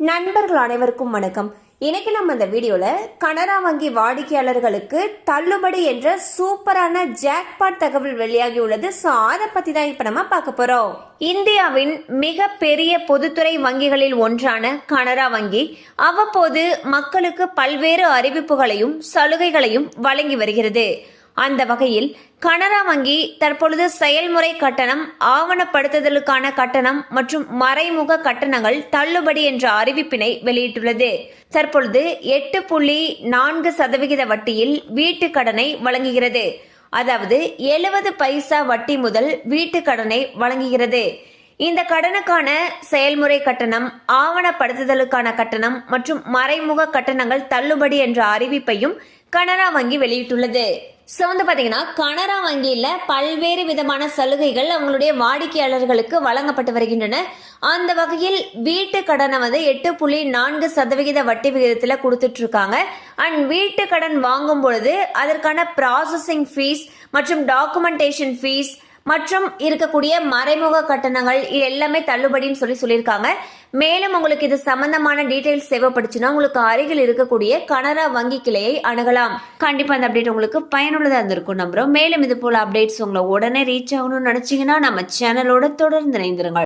நண்பர்கள் அனைவருக்கும் வணக்கம். இன்னைக்கு நம்ம இந்த வீடியோல கனரா வங்கி வாடிக்கையாளர்களுக்கு தள்ளுபடி என்ற சூப்பரான ஜாக்பாட் தகவல் வெளியாகி உள்ளது. அதை பத்தி தான் இப்ப நம்ம பார்க்க போறோம். இந்தியாவின் மிக பெரிய பொதுத்துறை வங்கிகளில் ஒன்றான கனரா வங்கி அவ்வப்போது மக்களுக்கு பல்வேறு அறிவிப்புகளையும் சலுகைகளையும் வழங்கி வருகிறது. அந்த வகையில் கனரா வங்கி தற்பொழுது செயல்முறை கட்டணம், ஆவணப்படுத்துதலுக்கான கட்டணம் மற்றும் மறைமுக கட்டணங்கள் தள்ளுபடி என்ற அறிவிப்பினை வெளியிட்டுள்ளது. தற்பொழுது 8.4% வட்டியில் வீட்டு கடனை வழங்குகிறது. அதாவது 70 பைசா வட்டி முதல் வீட்டு கடனை வழங்குகிறது. இந்த கடனுக்கான செயல்முறை கட்டணம், ஆவணப்படுத்துதலுக்கான கட்டணம் மற்றும் மறைமுக கட்டணங்கள் தள்ளுபடி என்ற அறிவிப்பையும் கனரா வங்கி வெளியிட்டுள்ளது. பாத்தீங்கன்னா கனரா வங்கியில பல்வேறு விதமான சலுகைகள் அவங்களுடைய வாடிக்கையாளர்களுக்கு வழங்கப்பட்டு வருகின்றன. அந்த வகையில் வீட்டு கடனை 8.4% வட்டி விகிதத்துல கொடுத்துட்டு இருக்காங்க. அண்ட் வீட்டு கடன் வாங்கும் பொழுது அதற்கான ப்ராசஸிங் ஃபீஸ் மற்றும் டாக்குமெண்டேஷன் ஃபீஸ் மற்றும் இருக்கக்கூடிய மறைமுக கட்டணங்கள் இது எல்லாமே தள்ளுபடின்னு சொல்லியிருக்காங்க. மேலும் உங்களுக்கு இது சம்பந்தமான டீடைல்ஸ் தேவைப்படுச்சுன்னா உங்களுக்கு அருகில் இருக்கக்கூடிய கனரா வங்கி கிளையை அணுகலாம். கண்டிப்பா அந்த அப்டேட் உங்களுக்கு பயனுள்ளதா இருந்திருக்கும் நம்புறோம். மேலும் இது போல அப்டேட்ஸ் உங்களை உடனே ரீச் ஆகணும்னு நினைச்சீங்கன்னா நம்ம சேனலோட தொடர்ந்து இணைந்திருங்கள்.